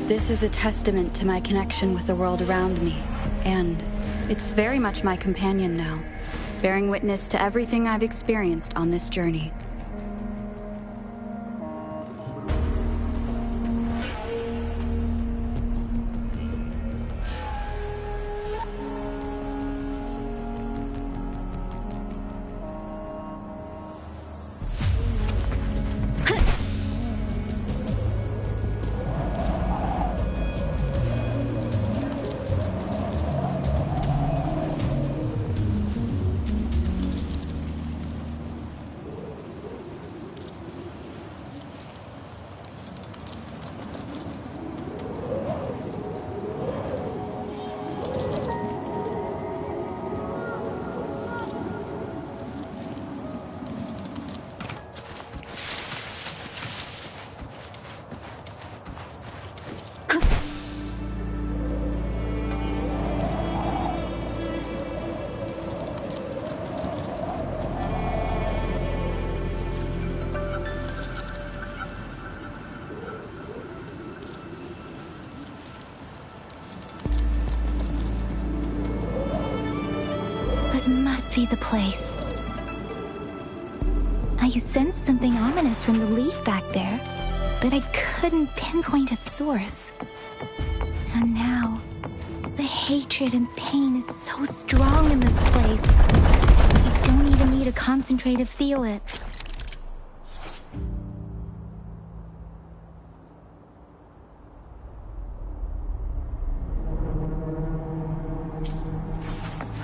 This is a testament to my connection with the world around me, and it's very much my companion now, bearing witness to everything I've experienced on this journey. Must be the place. I sensed something ominous from the leaf back there, but I couldn't pinpoint its source. And now, the hatred and pain is so strong in this place. I don't even need to concentrate to feel it.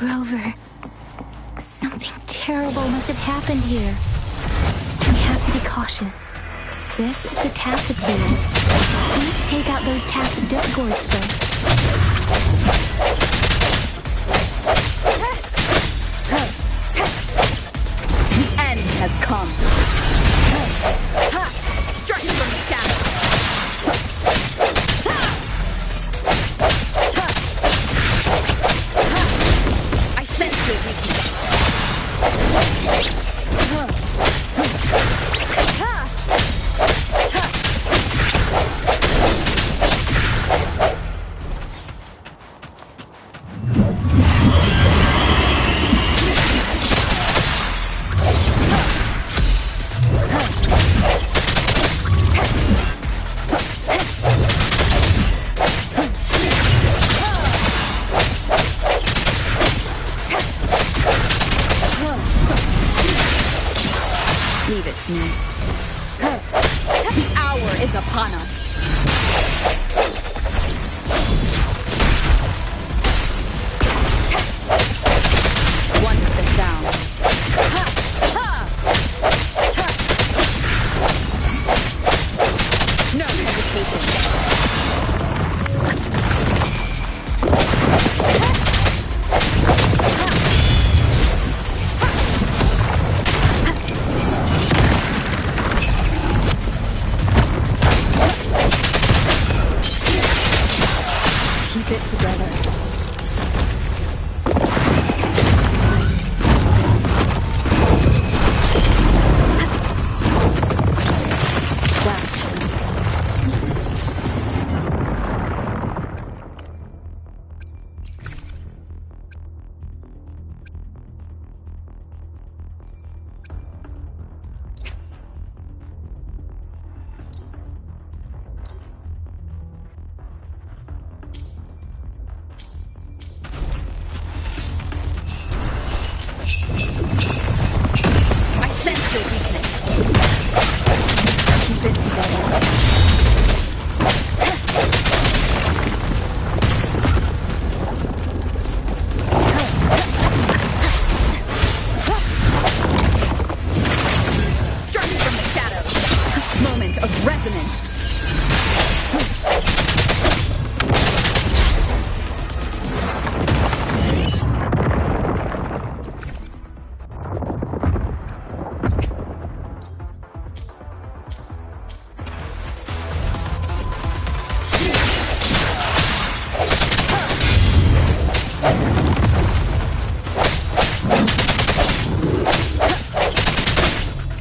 Rover. Terrible must have happened here. We have to be cautious. This is the tacet field. Let's take out those tacet duct gourds first. The end has come. Strike from the shadow. I sense your weakness. Leave it to me. The hour is upon us. One with the sound. No hesitation.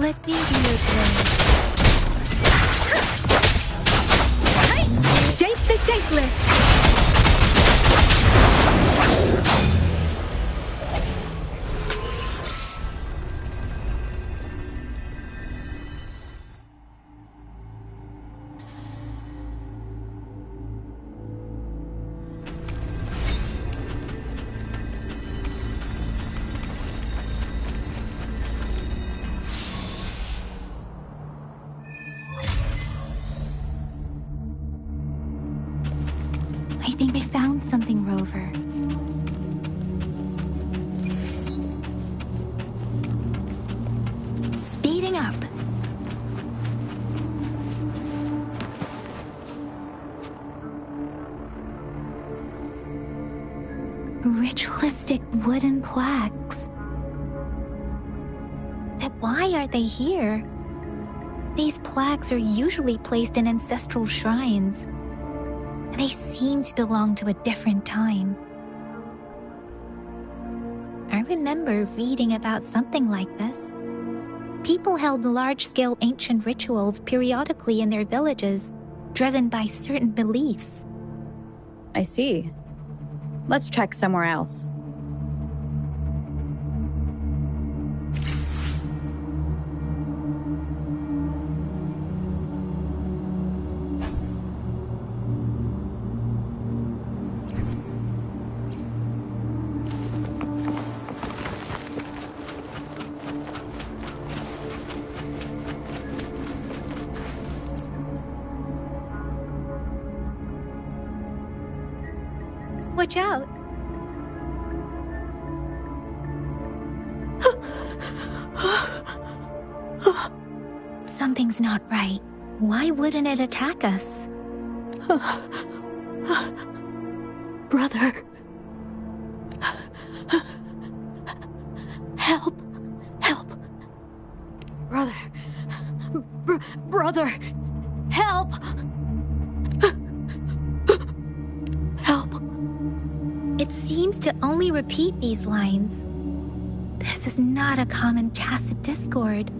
Let me be your blade. Shape the shapeless! I think I found something, Rover. Speeding up. Ritualistic wooden plaques. But why are they here? These plaques are usually placed in ancestral shrines. They seem to belong to a different time. I remember reading about something like this. People held large-scale ancient rituals periodically in their villages, driven by certain beliefs. I see. Let's check somewhere else. Watch out! Something's not right. Why wouldn't it attack us? Brother. Help. Help. Brother. Brother. Help. Help. It seems to only repeat these lines. This is not a common tacit discord.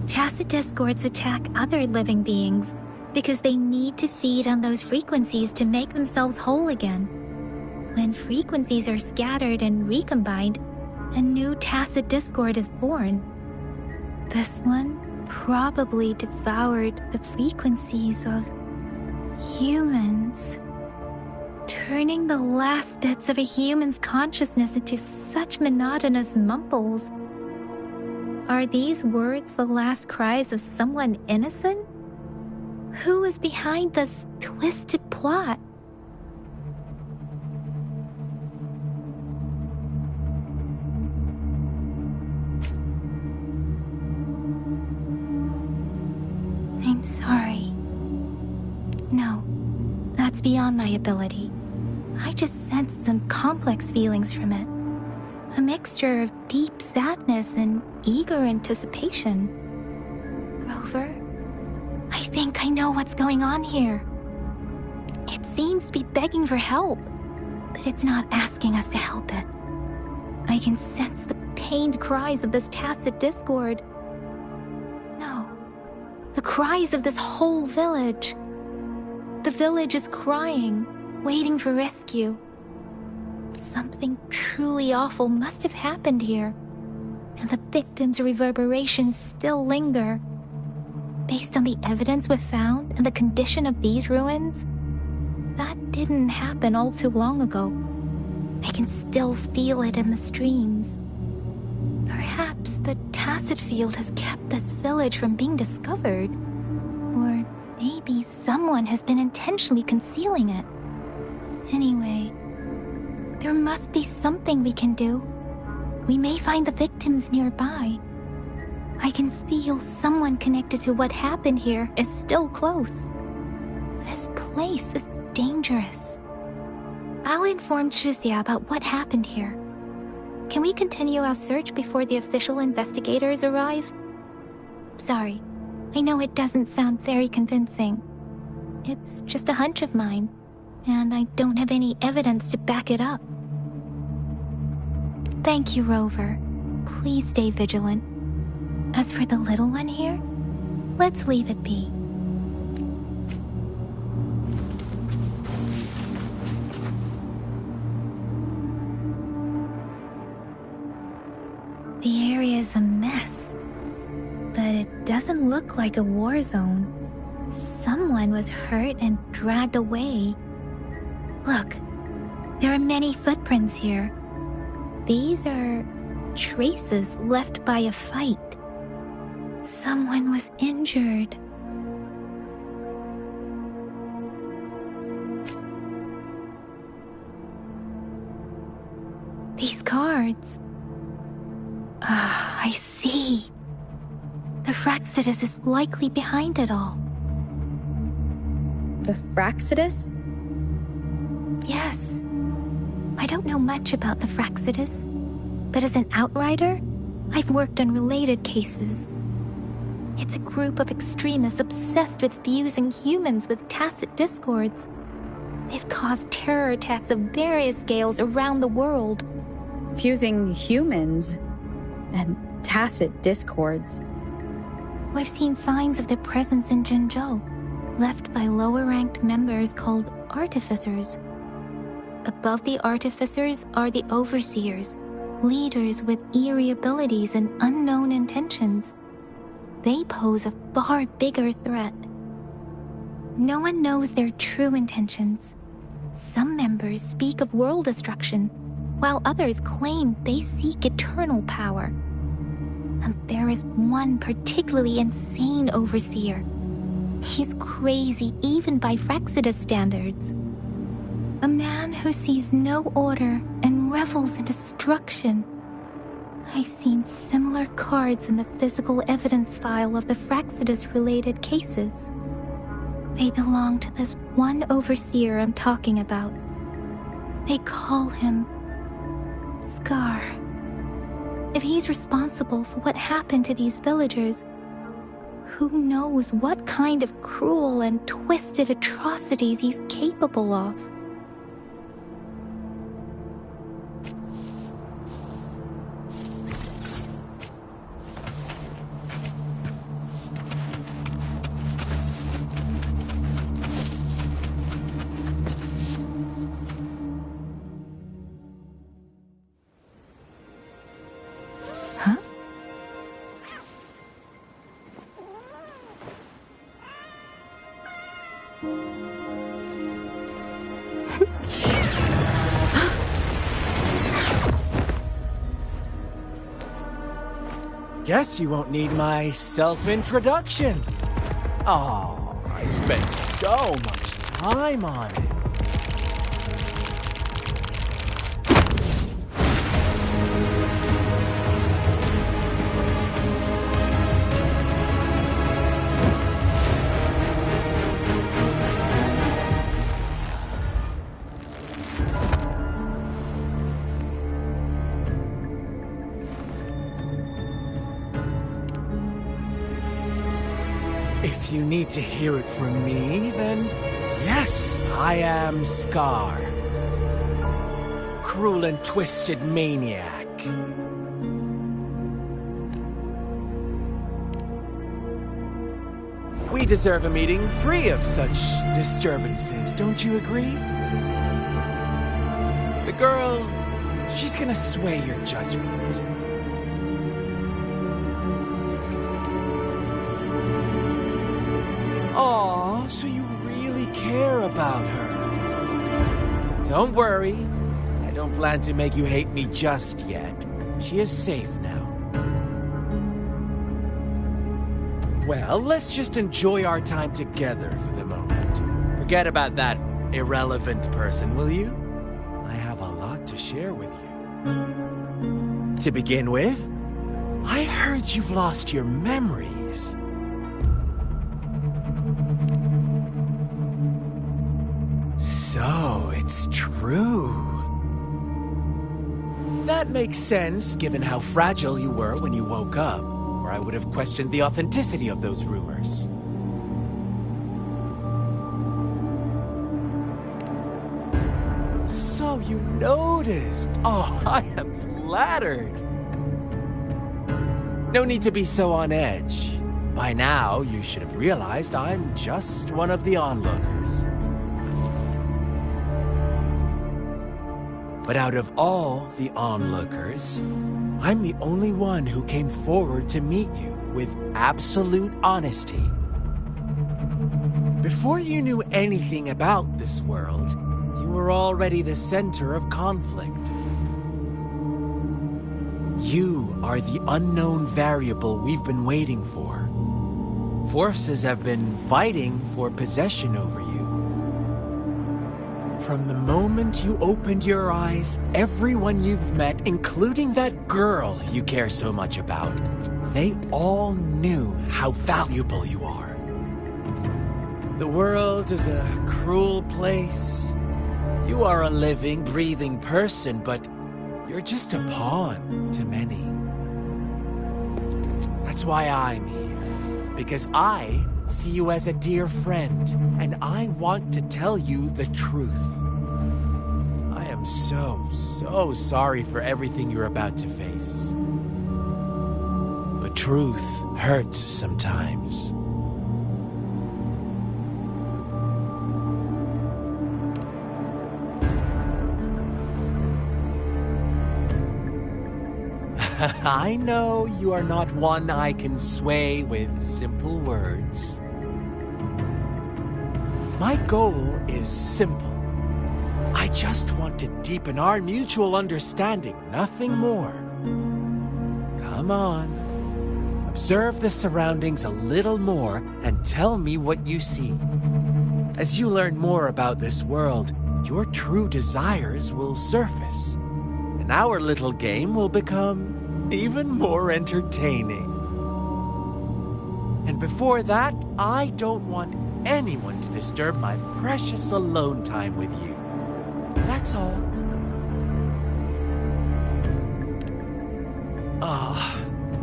Tacit discords attack other living beings because they need to feed on those frequencies to make themselves whole again. When frequencies are scattered and recombined, a new tacit discord is born. This one probably devoured the frequencies of humans, turning the last bits of a human's consciousness into such monotonous mumbles. Are these words the last cries of someone innocent? Who is behind this twisted plot? I'm sorry. No, that's beyond my ability. I just sensed some complex feelings from it. A mixture of deep sadness and eager anticipation. Rover, I think I know what's going on here. It seems to be begging for help, but it's not asking us to help it. I can sense the pained cries of this tacit discord. No, the cries of this whole village. The village is crying, waiting for rescue. Something truly awful must have happened here, and the victims' reverberations still linger. Based on the evidence we've found and the condition of these ruins, that didn't happen all too long ago. I can still feel it in the streams. Perhaps the tacit field has kept this village from being discovered, or maybe someone has been intentionally concealing it. Anyway, there must be something we can do. We may find the victims nearby. I can feel someone connected to what happened here is still close. This place is dangerous. I'll inform Chuzia about what happened here. Can we continue our search before the official investigators arrive? Sorry, I know it doesn't sound very convincing. It's just a hunch of mine, and I don't have any evidence to back it up. Thank you, Rover. Please stay vigilant. As for the little one here, let's leave it be. The area is a mess, but it doesn't look like a war zone. Someone was hurt and dragged away. Look, there are many footprints here. These are traces left by a fight. Someone was injured. These cards. Ah, I see. The Fraxidus is likely behind it all. The Fraxidus? Yes. I don't know much about the Fraxidus, but as an outrider, I've worked on related cases. It's a group of extremists obsessed with fusing humans with tacit discords. They've caused terror attacks of various scales around the world. Fusing humans and tacit discords. We've seen signs of their presence in Jinzhou, left by lower-ranked members called Artificers. Above the Artificers are the Overseers, leaders with eerie abilities and unknown intentions. They pose a far bigger threat. No one knows their true intentions. Some members speak of world destruction, while others claim they seek eternal power. And there is one particularly insane overseer. He's crazy even by Fraxidus standards. A man who sees no order and revels in destruction. I've seen similar cards in the physical evidence file of the Fraxidus-related cases. They belong to this one overseer I'm talking about. They call him Scar. If he's responsible for what happened to these villagers, who knows what kind of cruel and twisted atrocities he's capable of. Guess you won't need my self-introduction. Oh, I spent so much time on it. If you need to hear it from me, then yes, I am Scar. Cruel and twisted maniac. We deserve a meeting free of such disturbances, don't you agree? The girl, she's gonna sway your judgment. Aw, so you really care about her. Don't worry. I don't plan to make you hate me just yet. She is safe now. Well, let's just enjoy our time together for the moment. Forget about that irrelevant person, will you? I have a lot to share with you. To begin with, I heard you've lost your memories. So, it's true. That makes sense, given how fragile you were when you woke up, or I would have questioned the authenticity of those rumors. So you noticed. Oh, I am flattered. No need to be so on edge. By now, you should have realized I'm just one of the onlookers. But out of all the onlookers, I'm the only one who came forward to meet you with absolute honesty. Before you knew anything about this world, you were already the center of conflict. You are the unknown variable we've been waiting for. Forces have been fighting for possession over you. From the moment you opened your eyes, everyone you've met, including that girl you care so much about, they all knew how valuable you are. The world is a cruel place. You are a living, breathing person, but you're just a pawn to many. That's why I'm here, because I see you as a dear friend, and I want to tell you the truth. I am so sorry for everything you're about to face. But truth hurts sometimes. I know you are not one I can sway with simple words. My goal is simple. I just want to deepen our mutual understanding, nothing more. Come on. Observe the surroundings a little more and tell me what you see. As you learn more about this world, your true desires will surface, and our little game will become even more entertaining. And before that, I don't want anyone to disturb my precious alone time with you. That's all.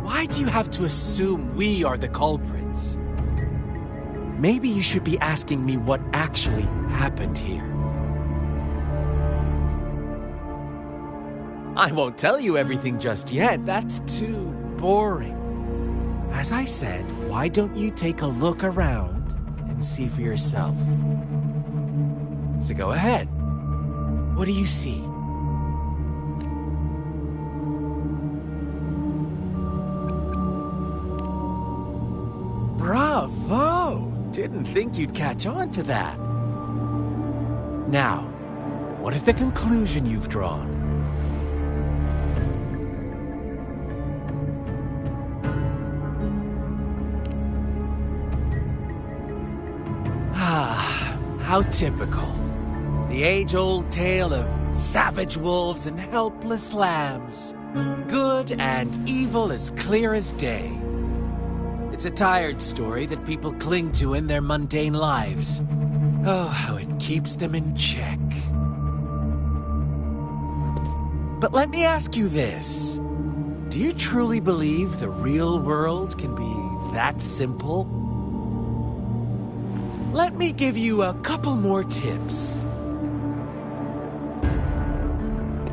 Why do you have to assume we are the culprits? Maybe you should be asking me what actually happened here. I won't tell you everything just yet. That's too boring. As I said, why don't you take a look around and see for yourself? So go ahead. What do you see? Bravo! Didn't think you'd catch on to that. Now, what is the conclusion you've drawn? How typical. The age-old tale of savage wolves and helpless lambs. Good and evil as clear as day. It's a tired story that people cling to in their mundane lives. Oh, how it keeps them in check. But let me ask you this. Do you truly believe the real world can be that simple? Let me give you a couple more tips.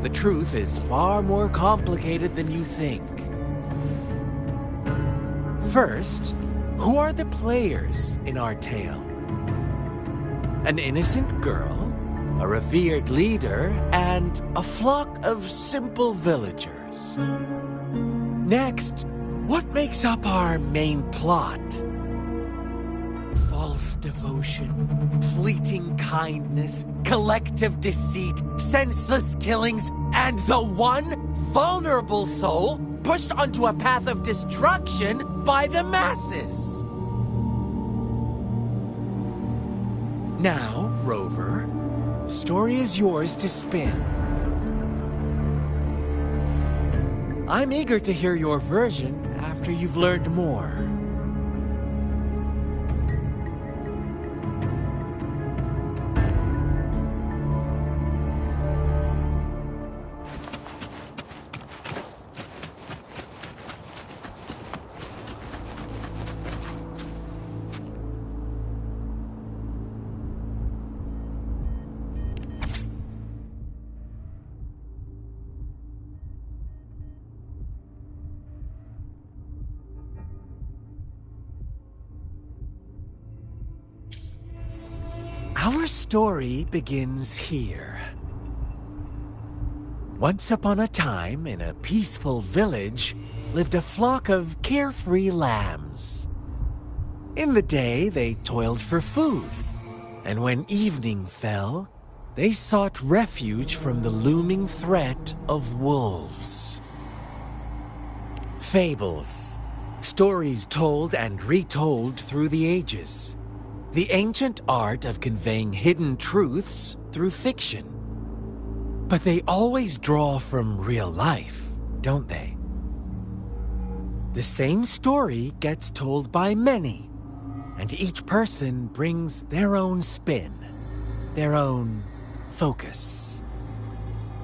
The truth is far more complicated than you think. First, who are the players in our tale? An innocent girl, a revered leader, and a flock of simple villagers. Next, what makes up our main plot? False devotion, fleeting kindness, collective deceit, senseless killings, and the one vulnerable soul pushed onto a path of destruction by the masses. Now, Rover, the story is yours to spin. I'm eager to hear your version after you've learned more. Our story begins here. Once upon a time, in a peaceful village, lived a flock of carefree lambs. In the day, they toiled for food, and when evening fell, they sought refuge from the looming threat of wolves. Fables, stories told and retold through the ages. The ancient art of conveying hidden truths through fiction. But they always draw from real life, don't they? The same story gets told by many, and each person brings their own spin, their own focus.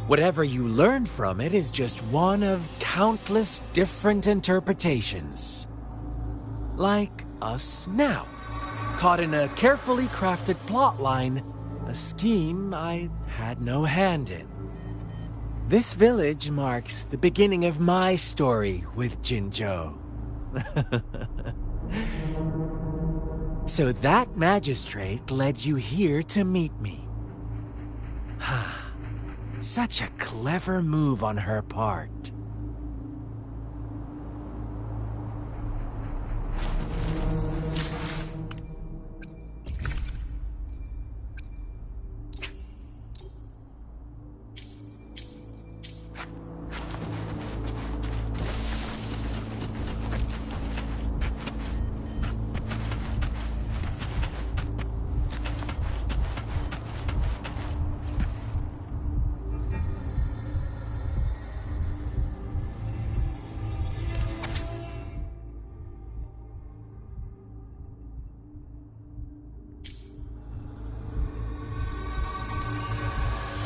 Whatever you learn from it is just one of countless different interpretations. Like us now, caught in a carefully crafted plotline, a scheme I had no hand in. This village marks the beginning of my story with Jinzhou. So that magistrate led you here to meet me. Such a clever move on her part.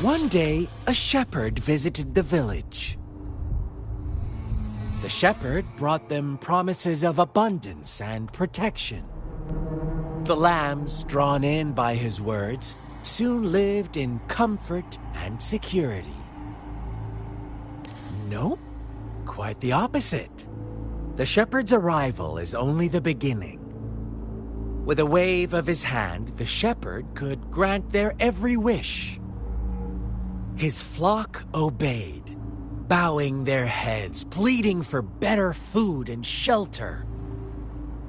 One day, a shepherd visited the village. The shepherd brought them promises of abundance and protection. The lambs, drawn in by his words, soon lived in comfort and security. Nope, quite the opposite. The shepherd's arrival is only the beginning. With a wave of his hand, the shepherd could grant their every wish. His flock obeyed, bowing their heads, pleading for better food and shelter.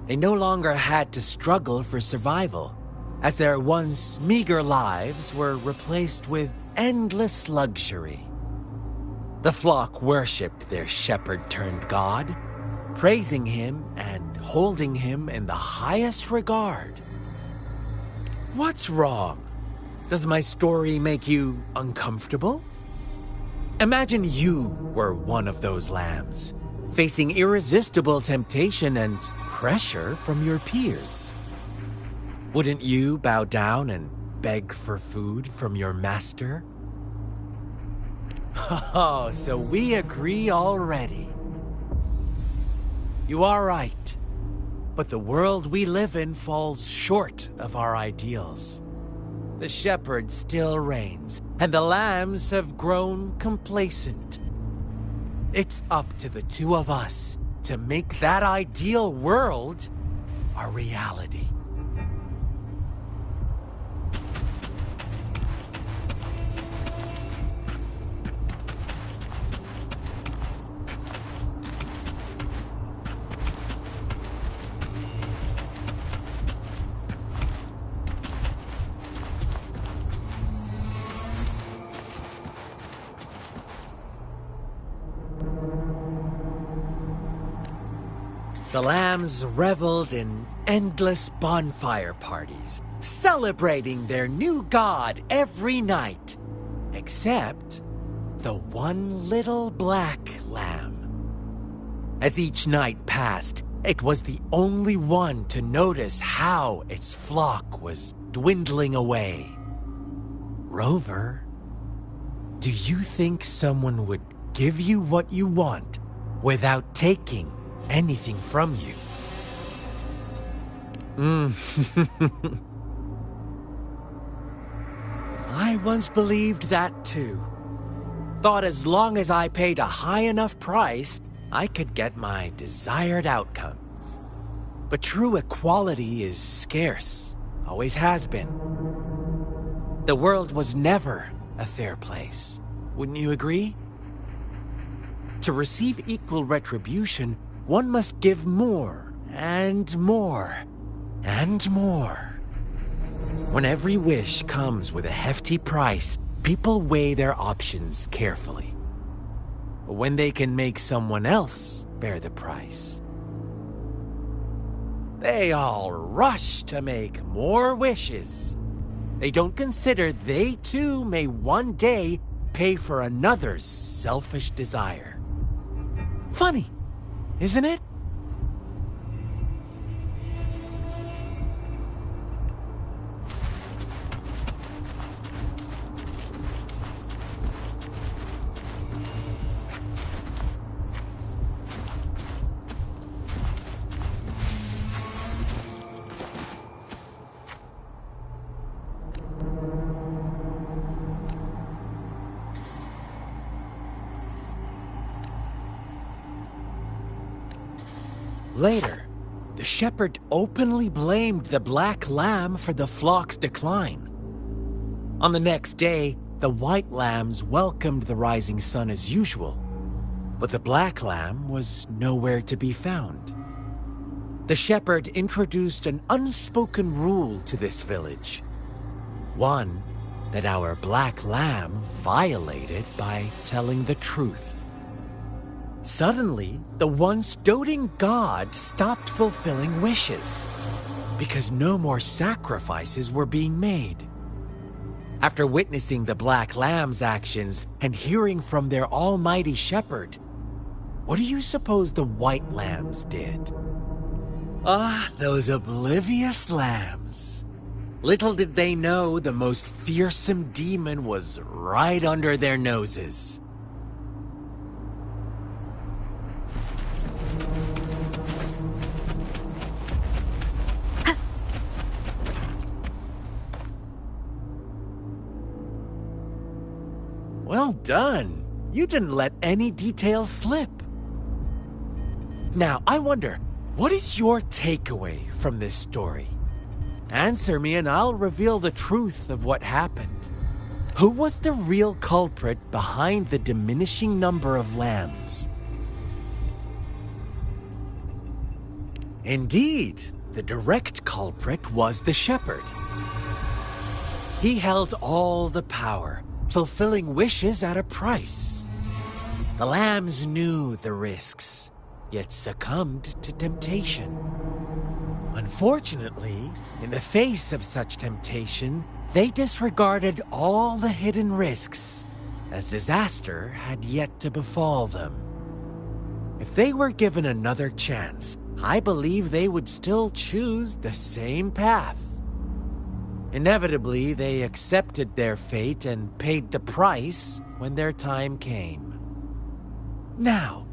They no longer had to struggle for survival, as their once meager lives were replaced with endless luxury. The flock worshipped their shepherd-turned-god, praising him and holding him in the highest regard. What's wrong? Does my story make you uncomfortable? Imagine you were one of those lambs, facing irresistible temptation and pressure from your peers. Wouldn't you bow down and beg for food from your master? Oh, so we agree already. You are right, but the world we live in falls short of our ideals. The shepherd still reigns, and the lambs have grown complacent. It's up to the two of us to make that ideal world a reality. The lambs reveled in endless bonfire parties, celebrating their new god every night, except the one little black lamb. As each night passed, it was the only one to notice how its flock was dwindling away. Rover, do you think someone would give you what you want without taking anything from you? I once believed that too. Thought as long as I paid a high enough price, I could get my desired outcome. But true equality is scarce, always has been. The world was never a fair place. Wouldn't you agree? To receive equal retribution, one must give more, and more, and more. When every wish comes with a hefty price, people weigh their options carefully. But when they can make someone else bear the price, they all rush to make more wishes. They don't consider they too may one day pay for another's selfish desire. Funny, isn't it? Later, the shepherd openly blamed the black lamb for the flock's decline. On the next day, the white lambs welcomed the rising sun as usual, but the black lamb was nowhere to be found. The shepherd introduced an unspoken rule to this village, one that our black lamb violated by telling the truth. Suddenly, the once doting god stopped fulfilling wishes, because no more sacrifices were being made. After witnessing the Black Lamb's actions and hearing from their almighty shepherd, what do you suppose the White Lambs did? Ah, those oblivious lambs. Little did they know the most fearsome demon was right under their noses. Well done. You didn't let any details slip. Now, I wonder, what is your takeaway from this story? Answer me and I'll reveal the truth of what happened. Who was the real culprit behind the diminishing number of lambs? Indeed, the direct culprit was the shepherd. He held all the power, fulfilling wishes at a price. The lambs knew the risks, yet succumbed to temptation. Unfortunately, in the face of such temptation, they disregarded all the hidden risks, as disaster had yet to befall them. If they were given another chance, I believe they would still choose the same path. Inevitably, they accepted their fate and paid the price when their time came. Now,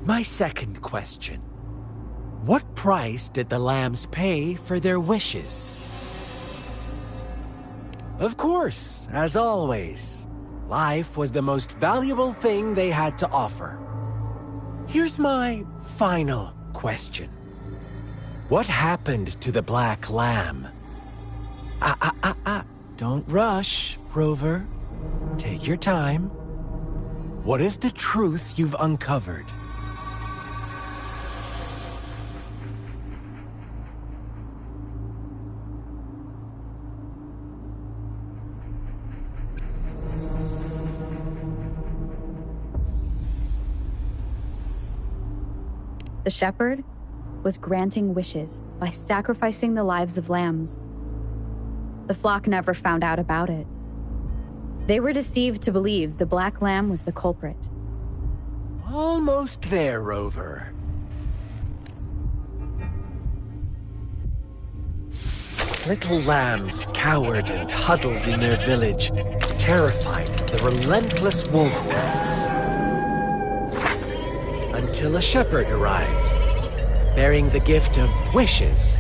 my second question. What price did the lambs pay for their wishes? Of course, as always, life was the most valuable thing they had to offer. Here's my final question. What happened to the black lamb? Don't rush, Rover. Take your time. What is the truth you've uncovered? The shepherd was granting wishes by sacrificing the lives of lambs. The flock never found out about it. They were deceived to believe the black lamb was the culprit. Almost there, Rover. Little lambs cowered and huddled in their village, terrified of the relentless wolf packs. Until a shepherd arrived, bearing the gift of wishes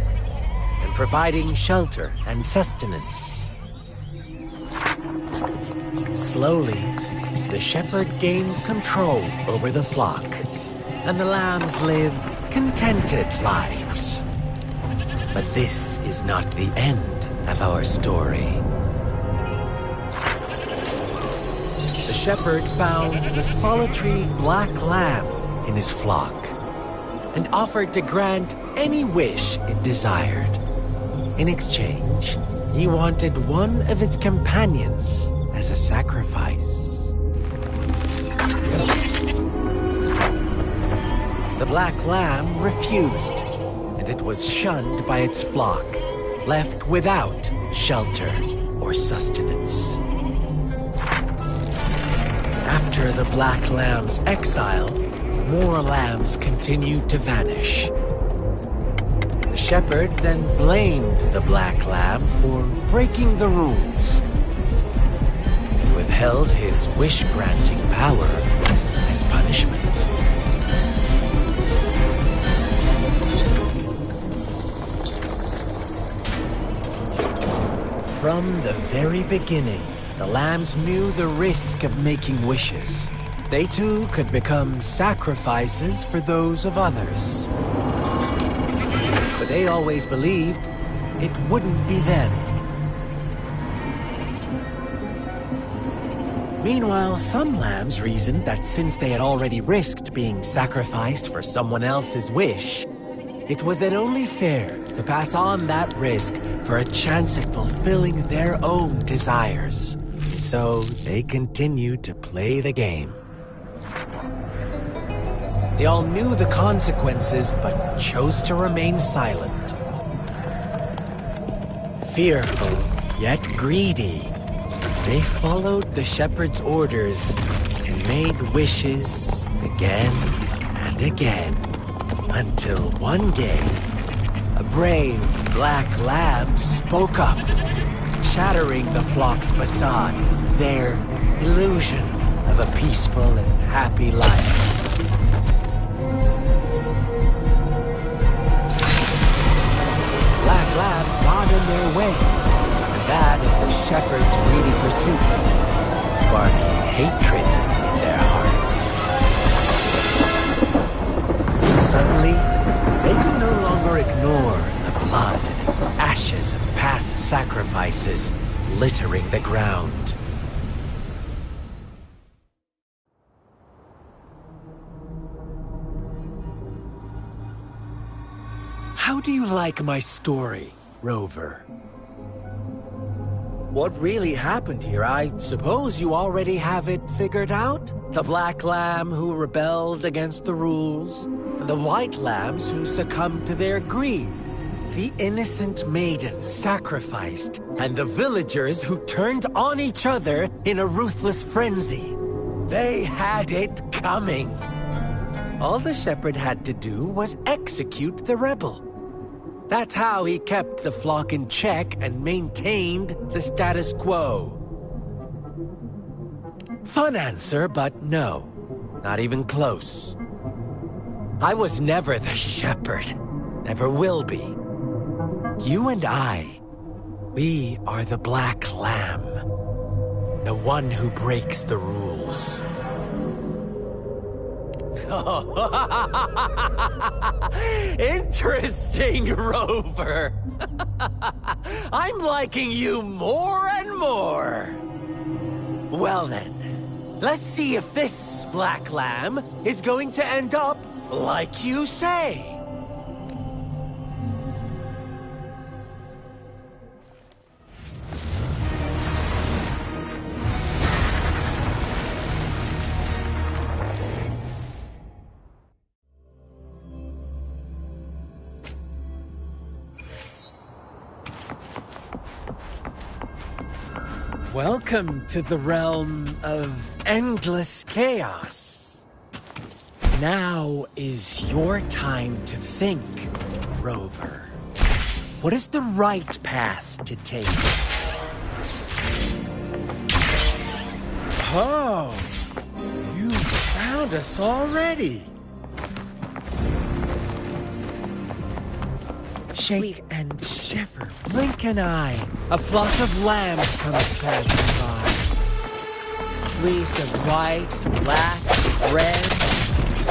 and providing shelter and sustenance. Slowly, the shepherd gained control over the flock, and the lambs lived contented lives. But this is not the end of our story. shepherd found the solitary black lamb in his flock and offered to grant any wish it desired. In exchange, he wanted one of its companions as a sacrifice. The black lamb refused, and it was shunned by its flock, left without shelter or sustenance. After the black lamb's exile, more lambs continued to vanish. The shepherd then blamed the black lamb for breaking the rules and withheld his wish-granting power as punishment. From the very beginning, the lambs knew the risk of making wishes. They too could become sacrifices for those of others. But they always believed it wouldn't be them. Meanwhile, some lambs reasoned that since they had already risked being sacrificed for someone else's wish, it was then only fair to pass on that risk for a chance at fulfilling their own desires. So they continued to play the game. They all knew the consequences, but chose to remain silent. Fearful, yet greedy, they followed the shepherd's orders and made wishes again and again, until one day, a brave black lamb spoke up, shattering the flock's facade, their illusion of a peaceful and happy life. Black lamb got in their way, and that of the shepherd's greedy pursuit, sparking hatred in their hearts. Suddenly, they could no longer ignore the blood and ashes of past sacrifices littering the ground. How do you like my story, Rover? What really happened here? I suppose you already have it figured out? The black lamb who rebelled against the rules, and the white lambs who succumbed to their greed. The innocent maiden sacrificed, and the villagers who turned on each other in a ruthless frenzy. They had it coming. All the shepherd had to do was execute the rebel. That's how he kept the flock in check and maintained the status quo. Fun answer, but no. Not even close. I was never the shepherd. Never will be. You and I, we are the black lamb. The one who breaks the rules. Interesting, Rover. I'm liking you more and more. Well then, let's see if this black lamb is going to end up like you say. Welcome to the realm of endless chaos. Now is your time to think, Rover. What is the right path to take? Oh, you found us already. Shake and shiver, blink an eye. A flock of lambs comes passing by. Fleece of white, black, red.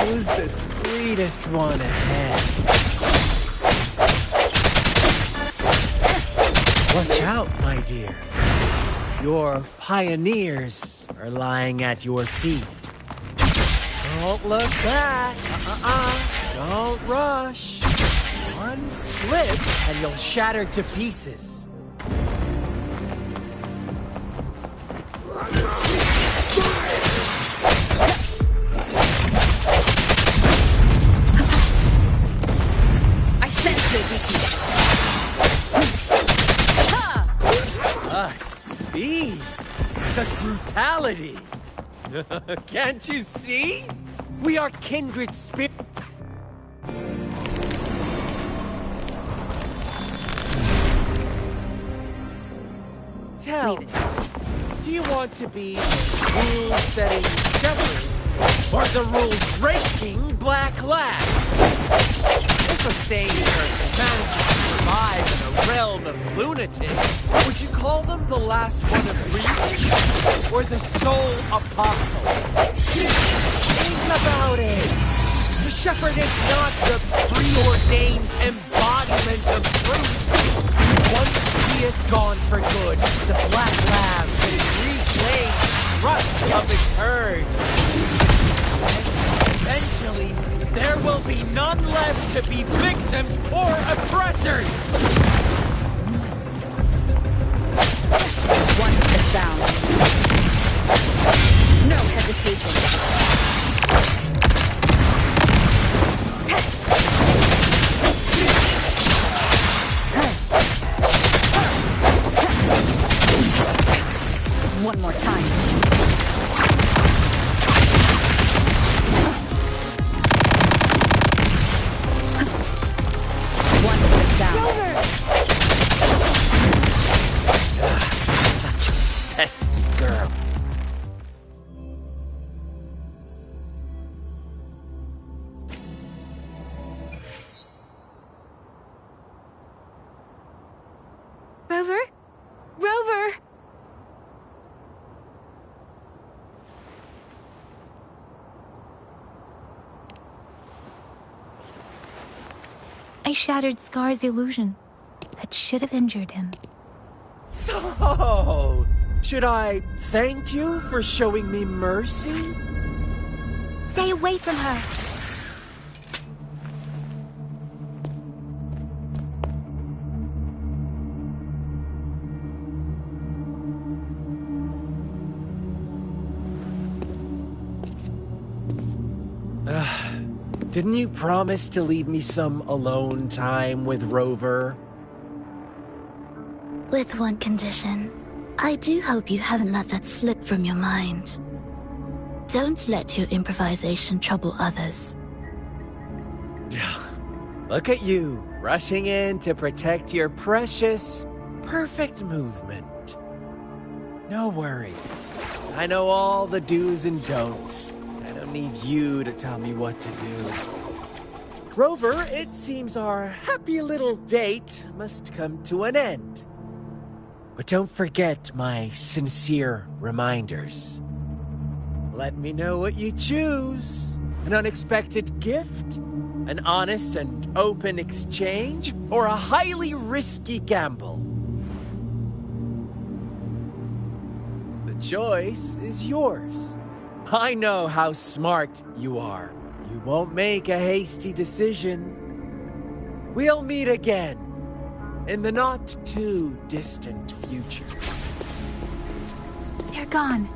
Who's the sweetest one ahead? Watch out, my dear. Your pioneers are lying at your feet. Don't look back. Don't rush. One slip and you'll shatter to pieces. I sense your weakness. Speed. Such brutality. Can't you see? We are kindred spirits. Tell me, do you want to be rule-setting shepherd or the rule-breaking black lad? If a sane person manages to survive in a realm of lunatics, would you call them the last one of reason or the sole apostle? Think about it. The shepherd is not the preordained embodiment of truth. Once he is gone for good, the black lab can reclaim the trust of its herd. Eventually, there will be none left to be victims or oppressors! One with the sound. No hesitation. One more time. One with the sound. Such a pesky girl. Rover? Rover! I shattered Scar's illusion. That should have injured him. Oh, should I thank you for showing me mercy? Stay away from her! Didn't you promise to leave me some alone time with Rover? With one condition. I do hope you haven't let that slip from your mind. Don't let your improvisation trouble others. Look at you, rushing in to protect your precious, perfect movement. No worries. I know all the do's and don'ts. I don't need you to tell me what to do. Rover, it seems our happy little date must come to an end. But don't forget my sincere reminders. Let me know what you choose. An unexpected gift? An honest and open exchange? Or a highly risky gamble? The choice is yours. I know how smart you are. You won't make a hasty decision. We'll meet again in the not-too-distant future. They're gone.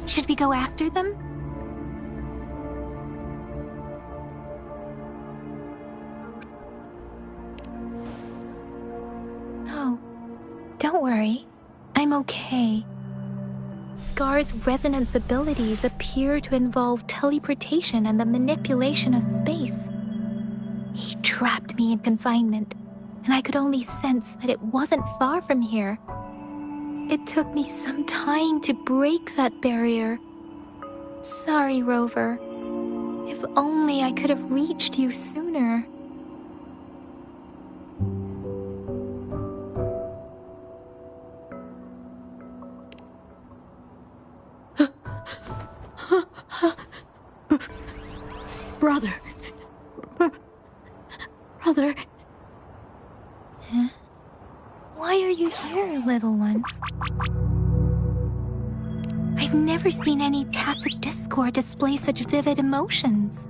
Should we go after them? No. Don't worry. I'm okay. Scar's resonance abilities appear to involve teleportation and the manipulation of space. He trapped me in confinement, and I could only sense that it wasn't far from here. It took me some time to break that barrier. Sorry, Rover. If only I could have reached you sooner. Brother. Brother. Huh? Why are you here, little one? I've never seen any tacit discord display such vivid emotions.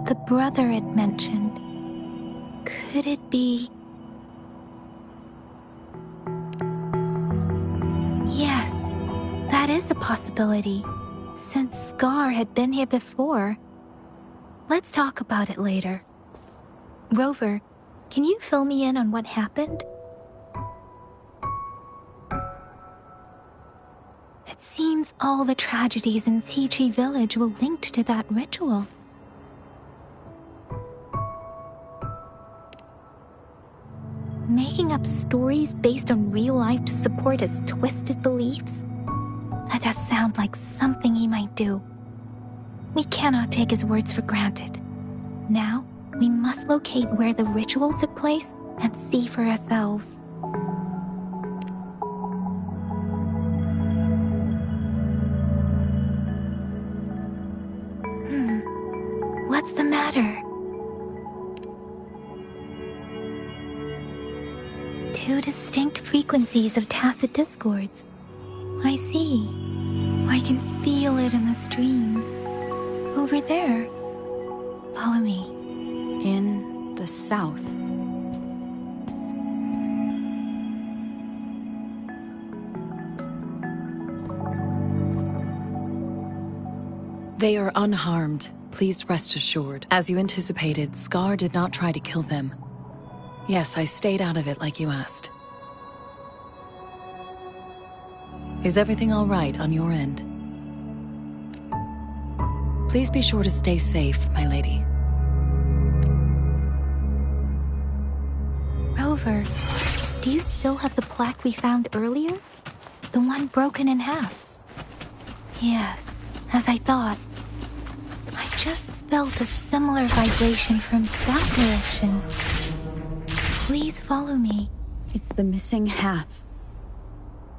The brother it mentioned. Could it be... Yes, that is a possibility, since Scar had been here before. Let's talk about it later. Rover, can you fill me in on what happened? It seems all the tragedies in Tea Tree Village were linked to that ritual. Making up stories based on real life to support his twisted beliefs? That does sound like something he might do. We cannot take his words for granted. Now, we must locate where the ritual took place and see for ourselves. What's the matter? Two distinct frequencies of tacit discords. I see. I can feel it in the streams. Over there. Follow me. In the south. They are unharmed. Please rest assured. As you anticipated, Scar did not try to kill them. Yes, I stayed out of it like you asked. Is everything all right on your end? Please be sure to stay safe, my lady. Rover, do you still have the plaque we found earlier? The one broken in half? Yes, as I thought. I just felt a similar vibration from that direction. Please follow me. It's the missing half.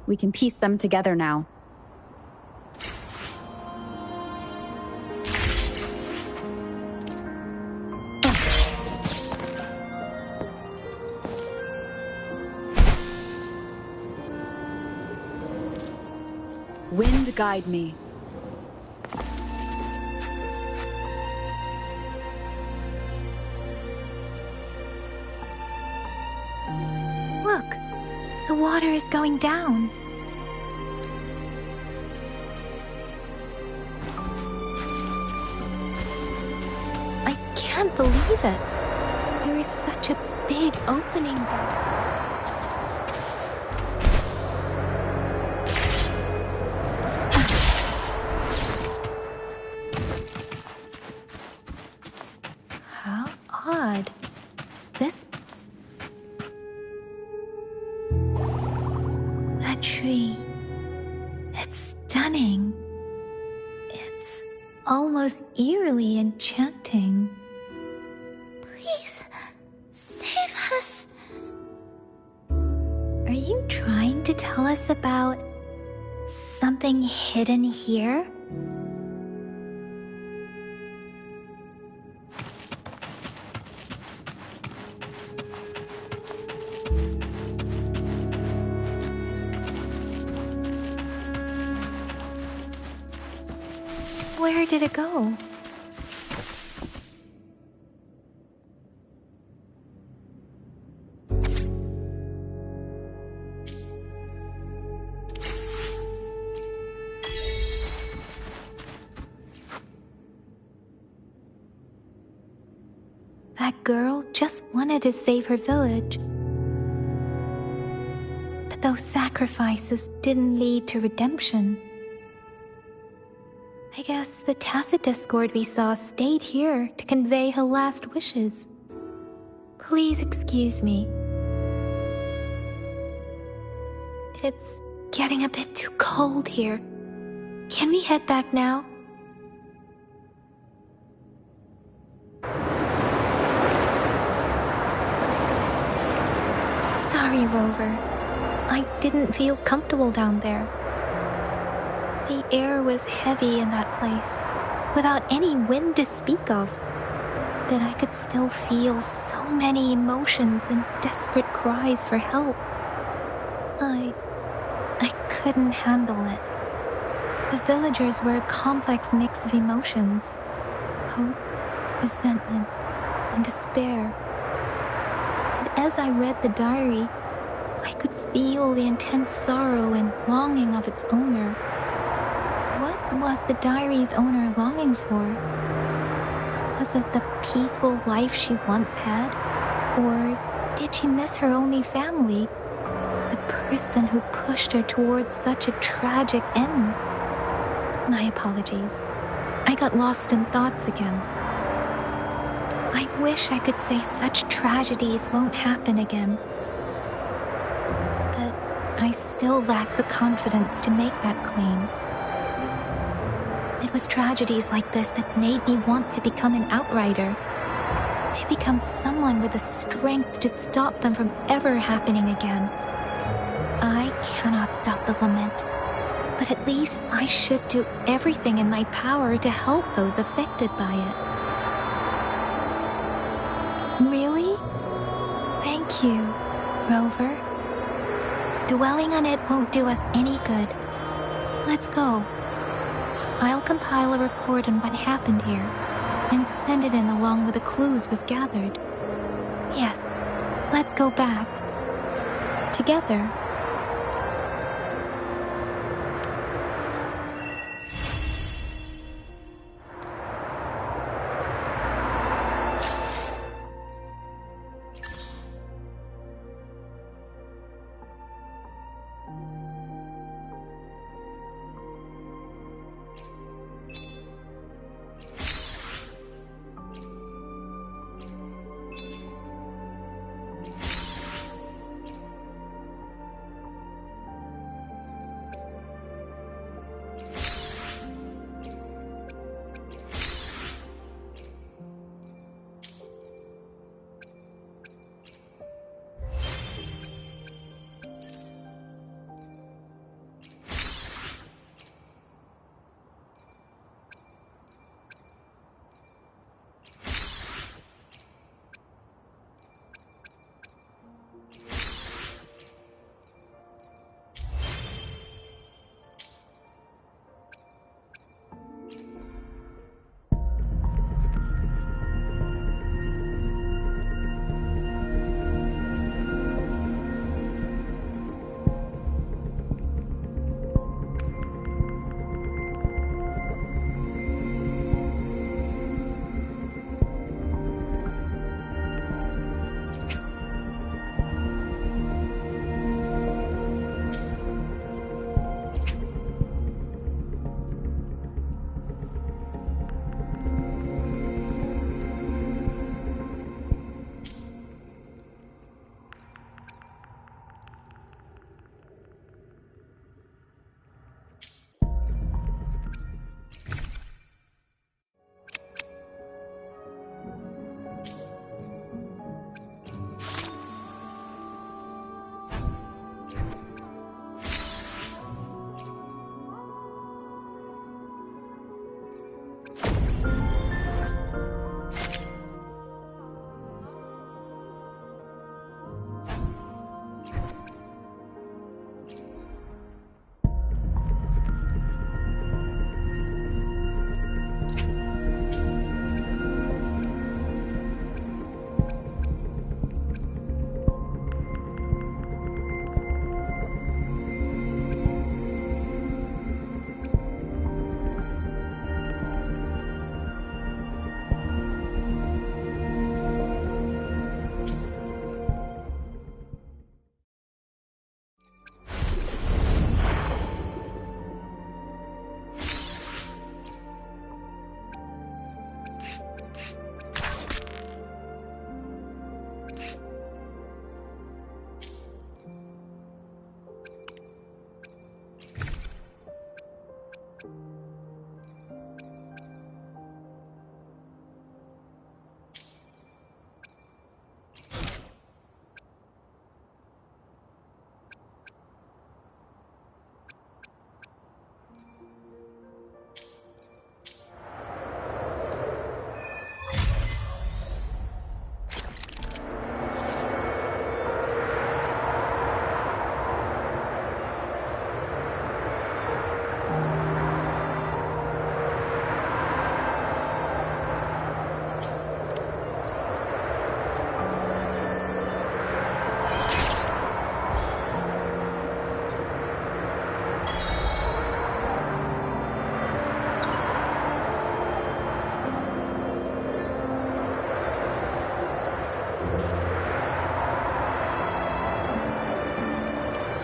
We can piece them together now. Wind guide me. Look, the water is going down. I can't believe it. There is such a big opening there. How odd. This... That tree... It's stunning. It's almost eerily enchanting. Please, save us. Are you trying to tell us about something hidden here? Where did it go? That girl just wanted to save her village. But those sacrifices didn't lead to redemption. I guess the tacit discord we saw stayed here to convey her last wishes. Please excuse me. It's getting a bit too cold here. Can we head back now? Sorry, Rover. I didn't feel comfortable down there. The air was heavy in that place, without any wind to speak of. But I could still feel so many emotions and desperate cries for help. I couldn't handle it. The villagers were a complex mix of emotions: hope, resentment, and despair. But as I read the diary, I could feel the intense sorrow and longing of its owner. What was the diary's owner longing for? Was it the peaceful life she once had? Or did she miss her only family? The person who pushed her towards such a tragic end? My apologies. I got lost in thoughts again. I wish I could say such tragedies won't happen again. But I still lack the confidence to make that claim. It was tragedies like this that made me want to become an outrider. To become someone with the strength to stop them from ever happening again. I cannot stop the lament, but at least I should do everything in my power to help those affected by it. Really? Thank you, Rover. Dwelling on it won't do us any good. Let's go. I'll compile a report on what happened here and send it in along with the clues we've gathered. Yes, let's go back. Together.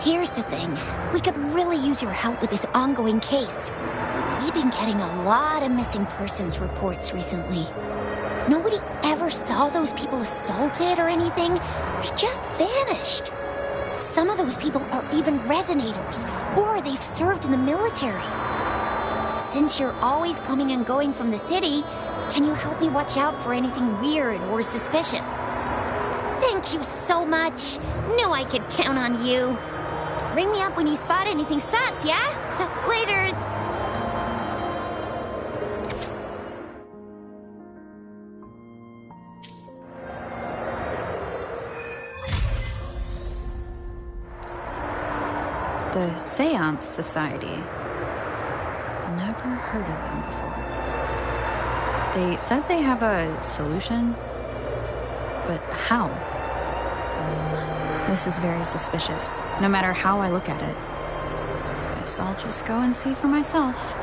Here's the thing. We could really use your help with this ongoing case. We've been getting a lot of missing persons reports recently. Nobody ever saw those people assaulted or anything. They just vanished. Some of those people are even resonators, or they've served in the military. Since you're always coming and going from the city, can you help me watch out for anything weird or suspicious? Thank you so much. Knew I could count on you. Ring me up when you spot anything sus, yeah? Laters. The Seance Society. Never heard of them before. They said they have a solution, but how? This is very suspicious, no matter how I look at it. Guess I'll just go and see for myself.